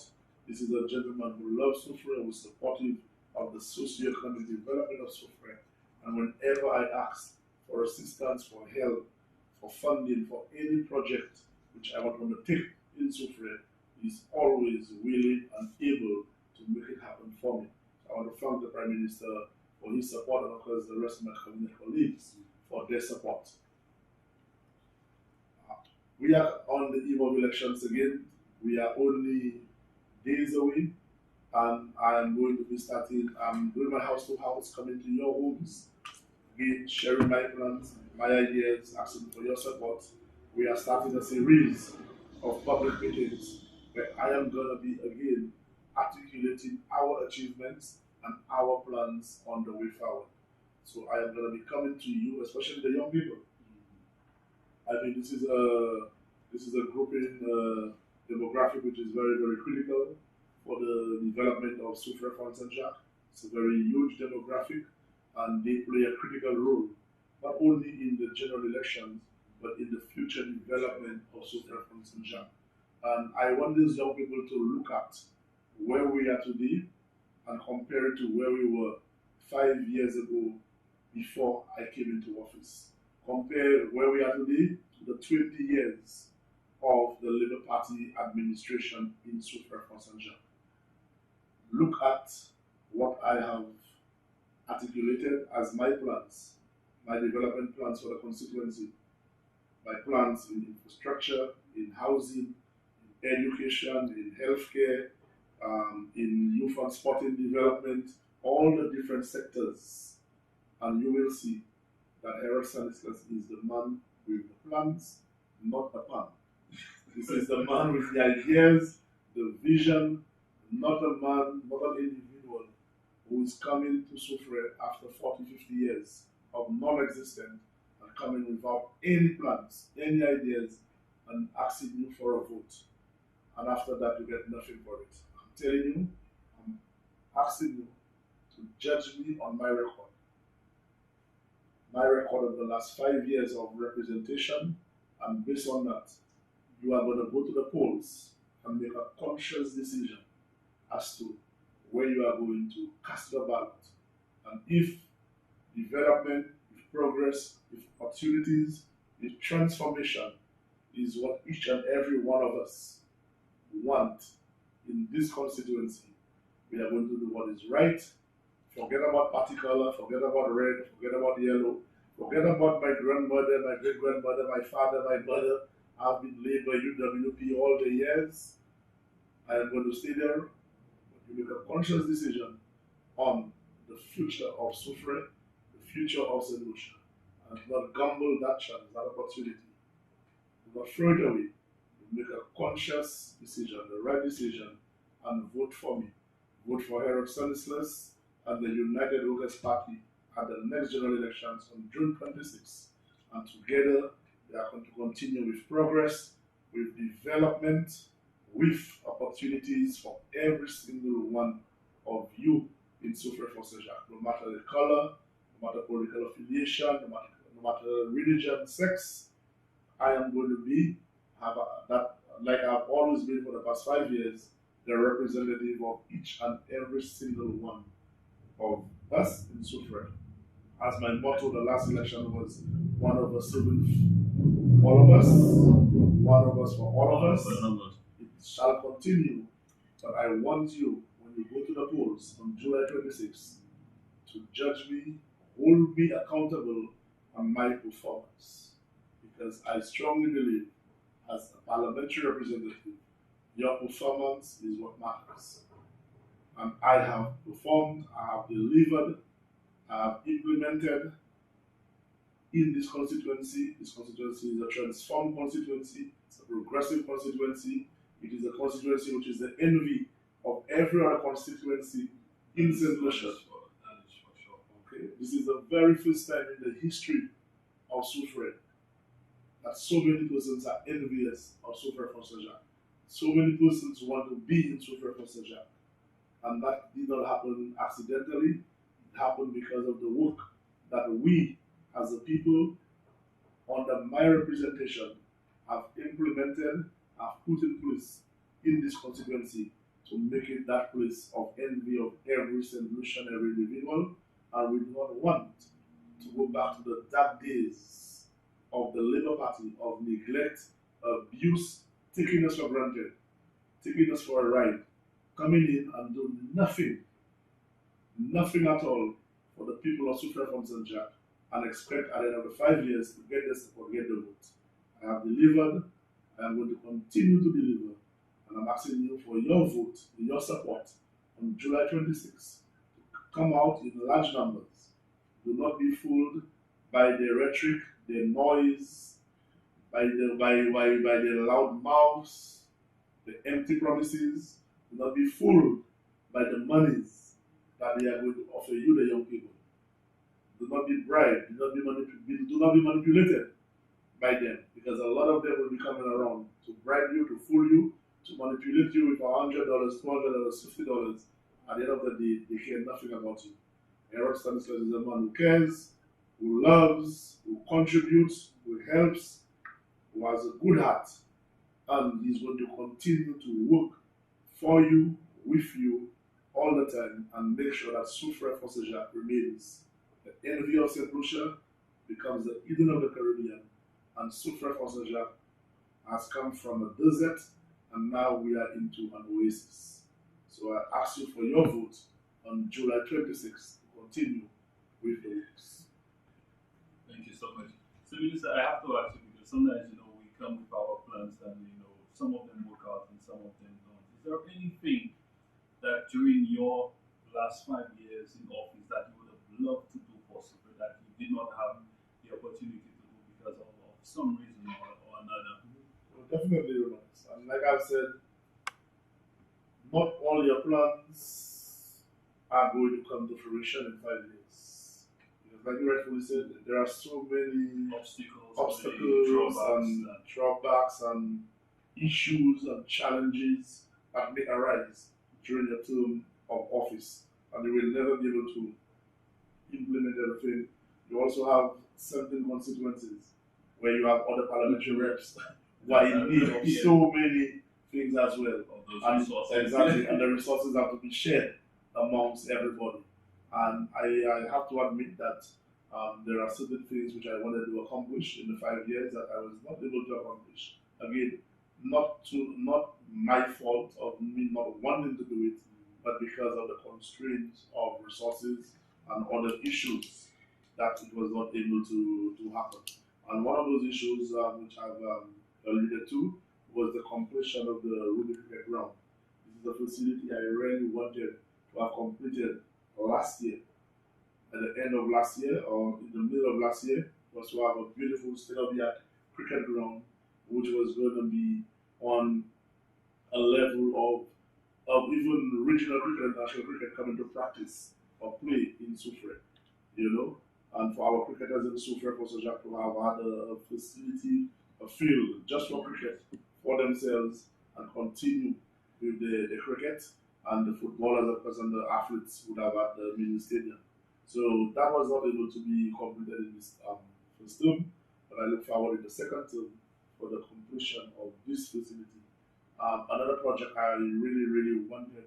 This is a gentleman who loves Soufrière, who is supportive of the socio-economic development of Soufrière. And whenever I ask for assistance, for help, for funding, for any project which I want to undertake in Soufrière, he's always willing and able to make it happen for me. So I want to thank the Prime Minister for his support, and of course the rest of my cabinet colleagues for their support. We are on the eve of elections again. We are only days away, and I'm going to be starting. I'm doing my house to house, coming to your homes, again, sharing my plans, my ideas, asking for your support. We are starting a series of public meetings where I am going to be again articulating our achievements and our plans on the way forward. So I am going to be coming to you, especially the young people. I think this is a grouping demographic which is very, very critical for the development of Soufrière France and Jacques. It's a very huge demographic, and they play a critical role not only in the general elections but in the future development of Soufrière France and Jacques. And I want these young people to look at where we are today and compare it to where we were 5 years ago before I came into office. Compare where we are today to the 20 years of the Labour Party administration in Soufrière France and Jacques. Look at what I have articulated as my plans, my development plans for the constituency, my plans in infrastructure, in housing, in education, in healthcare, in youth and sporting development, all the different sectors. And you will see that Stanislas is the man with the plans, not the plan. This is the man with the ideas, the vision, not a man, not an individual who is coming to Soufrière after 40, 50 years of non-existent and coming without any plans, any ideas, and asking you for a vote. And after that, you get nothing for it. I'm telling you, I'm asking you to judge me on my record. My record of the last 5 years of representation, and based on that, you are going to go to the polls and make a conscious decision as to where you are going to cast your ballot. And if development, if progress, if opportunities, if transformation is what each and every one of us want in this constituency, we are going to do what is right. Forget about party color, forget about red, forget about yellow, forget about my grandmother, my great-grandmother, my father, my mother. I've been Labour, UWP all the years. I am going to stay there. But you make a conscious decision on the future of Soufrière, the future of St. Lucia, and not gamble that chance, that opportunity. Do not throw it away. You make a conscious decision, the right decision, and vote for me. Vote for Stanislas and the United Workers' Party at the next general elections on June 26th. And together, we are going to continue with progress, with development, with opportunities for every single one of you in Soufrière France and Jacques, no matter the color, no matter political affiliation, no matter religion, sex. I am going to that, like I've always been for the past 5 years, the representative of each and every single one of us in Soufrière. As my motto the last election was, one of us servant all of us, one of us for all of us. It shall continue, but I want you, when you go to the polls on July 26th, to judge me, hold me accountable on my performance. Because I strongly believe, as a parliamentary representative, your performance is what matters. And I have performed, I have delivered, I have implemented in this constituency. This constituency is a transformed constituency, it's a progressive constituency, it is a constituency which is the envy of every other constituency in St. Lucia. Okay, this is the very first time in the history of Soufrière that so many persons are envious of Soufrière France and Jacques. So many persons want to be in Soufrière France and Jacques. And that did not happen accidentally. It happened because of the work that we, as a people, under my representation, have implemented, have put in place in this constituency to make it that place of envy of every St. Lucian, every individual. And we do not want to go back to the dark days of the Labour Party, of neglect, abuse, taking us for granted, taking us for a ride, coming in and doing nothing at all for the people of Sufre from St. Jack and expect at the end of the 5 years to get the support, get the vote. I have delivered, I am going to continue to deliver, and I'm asking you for your vote, your support on July 26th. Come out in large numbers. Do not be fooled by the rhetoric, the noise, by the loud mouths, the empty promises. Do not be fooled by the monies that they are going to offer you, the young people. Do not be bribed. Do not be manipulated by them, because a lot of them will be coming around to bribe you, to fool you, to manipulate you with $100, $200, $50. At the end of the day, they care nothing about you. Herod Stanislas is a man who cares, who loves, who contributes, who helps, who has a good heart, and he's going to continue to work for you, with you, all the time, and make sure that Soufrière Fonsègue remains the envy of St. Lucia, becomes the Eden of the Caribbean, and Soufrière Fonsègue has come from a desert, and now we are into an oasis. So I ask you for your vote on July 26th to continue with the works. Thank you so much. So, Minister, I have to ask you because sometimes, we come with our plans and, some of them work out and some of them don't. Is there anything that during your last 5 years in office that you would have loved to do for Super that you did not have the opportunity to do because of some reason or another? Well, definitely, Romans. And like I've said, not all your plans are going to come to fruition in 5 years. Because like you rightfully said, there are so many obstacles and drawbacks and issues and challenges that may arise during your term of office, and you will never be able to implement everything. You also have certain constituencies where you have other parliamentary reps who are in need of so many things as well. And exactly, and the resources have to be shared amongst everybody. And I have to admit that there are certain things which I wanted to accomplish in the 5 years that I was not able to accomplish. Again, not my fault of me not wanting to do it, but because of the constraints of resources and other issues that it was not able to happen. And one of those issues which I've alluded to was the completion of the Ruby Cricket Ground. This is a facility I really wanted to have completed last year. At the end of last year or in the middle of last year, was to have a beautiful state-of-the-art cricket ground which was going to be on a level of even regional cricket and national cricket coming to practice or play in Soufrière, and for our cricketers in Soufrière for St. Jack to have had a facility, a field just for cricket for themselves and continue with the cricket, and the footballers of course and the athletes would have had the mini stadium. So that was not able to be completed in this first term, but I look forward in the second term for the completion of this facility. Another project I really wanted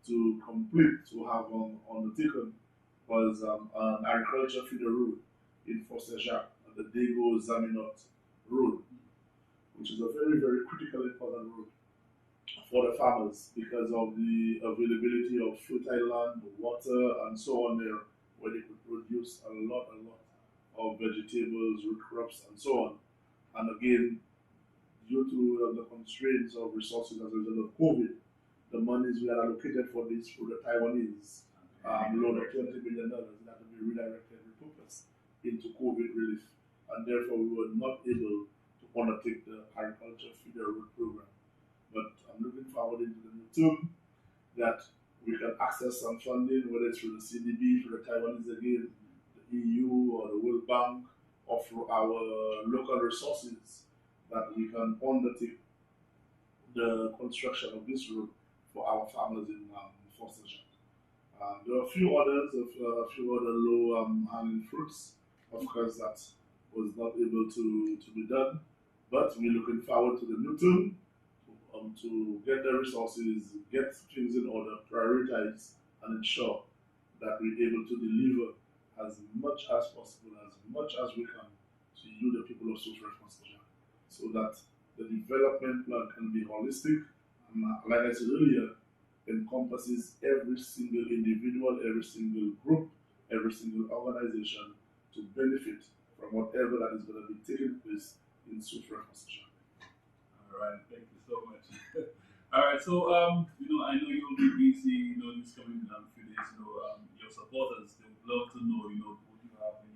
to complete, to have undertaken, was an agriculture feeder road in Fonsègue, the Dego Zaminot Road, which is a very critical important road for the farmers because of the availability of fertile land, water, and so on there, where they could produce a lot of vegetables, root crops, and so on. And again, due to the constraints of resources as a result of COVID, the monies we had allocated for this for the Taiwanese loan of $20 billion had to be redirected, repurposed into COVID relief, and therefore we were not able to undertake the agriculture feeder road program. But I'm looking forward into the new term that we can access some funding, whether it's through the CDB, through the Taiwanese again, the EU or the World Bank, or through our local resources, that we can undertake the construction of this road for our farmers in Fonsègue. There are a few others, a few other low hanging fruits, of course, that was not able to be done. But we're looking forward to the new term to get the resources, get things in order, prioritize, and ensure that we're able to deliver as much as possible, as much as we can, to you, the people of Soufrière Fonsègue, so that the development plan can be holistic and, like I said earlier, encompasses every single individual, every single group, every single organization to benefit from whatever that is going to be taking place in Soufrière Concession. All right, thank you so much. All right, so I know you'll be busy, this coming few days. Your supporters, they would love to know, would you have any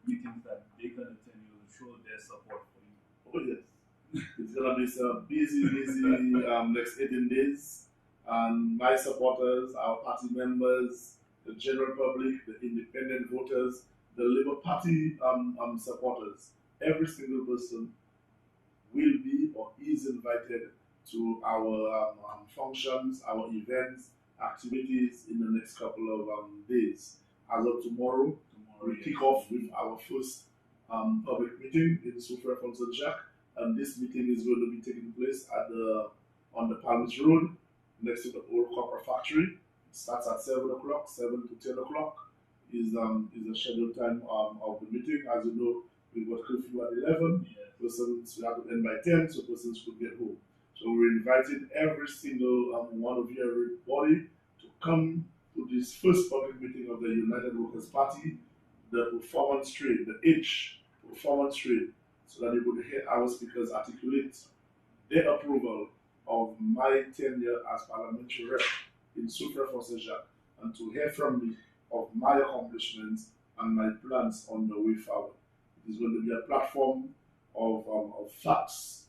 meetings that they can attend, to show their support for you? Oh yes, it's gonna be some busy next 18 days, and my supporters, our party members, the general public, the independent voters, the Labour Party supporters, every single person will be or is invited to our functions, our events, activities in the next couple of days. As of tomorrow, we kick off with our first public meeting in Soufrière Fontaine Jacques, and this meeting is going to be taking place on the Palmis Road, next to the old copper factory. It starts at 7 o'clock, 7 to 10 o'clock is the scheduled time of the meeting. As you know, we've got curfew at 11. Yes. Persons will have to end by 10, so persons could get home. So we're inviting every single one of you, everybody, to come to this first public meeting of the United Workers' Party, the performance trade, the H performance trade, so that you could hear our speakers articulate their approval of my tenure as parliamentary rep in Soufrière Fontaine Jacques, and to hear from me of my accomplishments and my plans on the way forward. It is going to be a platform of facts,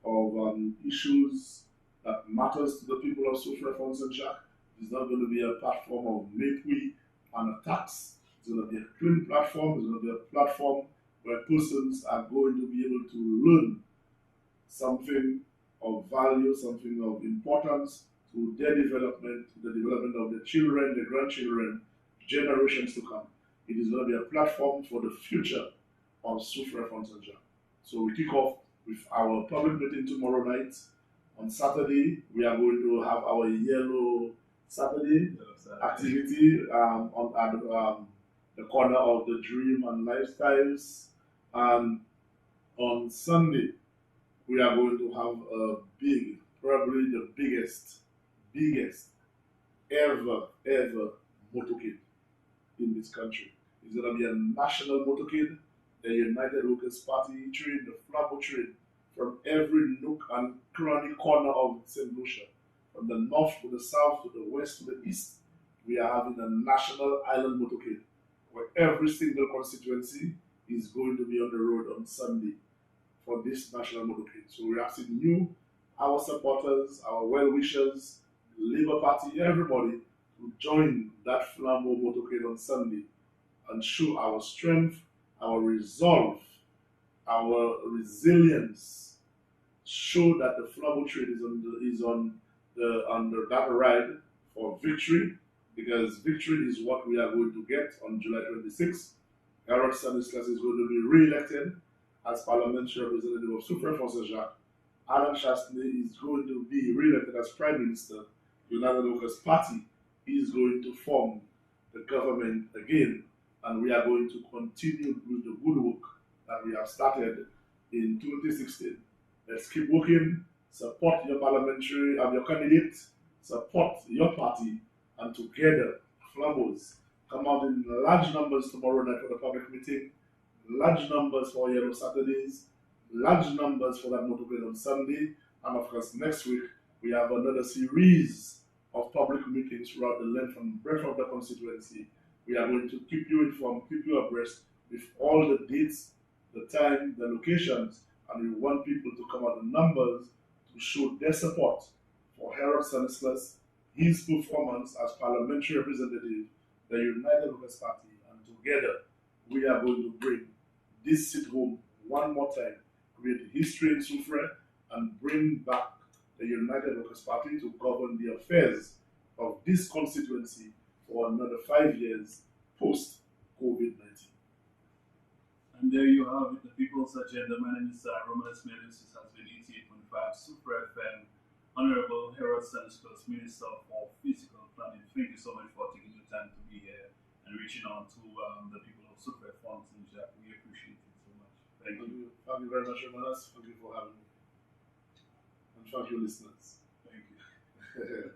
of issues that matters to the people of Soufrière Fontaine Jacques. It's not going to be a platform of mépris and attacks. It's going to be a clean platform. It's going to be a platform where persons are going to be able to learn something of value, something of importance to their development, the development of their children, their grandchildren, generations to come. It is going to be a platform for the future of Soufrière Fontaine Jacques. So we kick off with our public meeting tomorrow night. On Saturday, we are going to have our Yellow Saturday activity at the corner of the Dream and Lifestyles. And on Sunday, we are going to have a big, probably the biggest ever motorcade in this country. It's going to be a national motorcade. The United Workers' Party train, the Flambeau train, from every nook and cranny corner of St. Lucia, from the north to the south to the west to the east, we are having a national island motorcade where every single constituency is going to be on the road on Sunday for this national motorcade. So we're asking you, our supporters, our well-wishers, Labour Party, everybody, to join that Flambeau motorcade on Sunday and show our strength, our resolve, our resilience, show that the Flambeau trade is on that ride for victory, because victory is what we are going to get on July 26th. Harold Stanislas is going to be re-elected as parliamentary representative of Soufrière Fontaine Jacques. Alan Chasney is going to be re-elected as Prime Minister. United Workers' Party is going to form the government again, and we are going to continue with the good work that we have started in 2016. Let's keep working, support your parliamentary, your candidate, support your party, and together, Flambeaus, come out in large numbers tomorrow night for the public meeting, large numbers for Yellow Saturdays, large numbers for that motorcade on Sunday, and of course next week we have another series of public meetings throughout the length and breadth of the constituency. We are going to keep you informed, keep you abreast with all the dates, the time, the locations, and we want people to come out in numbers to show their support for Harold Stanislas, his performance as parliamentary representative, the United Workers' Party, and together we are going to bring this seat home one more time, create history in Soufrière, and bring back the United Workers' Party to govern the affairs of this constituency for another 5 years post-COVID-19. And there you have it, the people's agenda. My name is Romanes Medus. This has been 88.5 Super FM. Honorable Harold Stanislas, Minister for Physical Planning. Thank you so much for taking the time to be here and reaching out to the people of Soufrière Fontaine Jacques. We appreciate it so much. Thank you. Thank you very much, Romanes. Thank you for having me. And thank you, listeners. Thank you.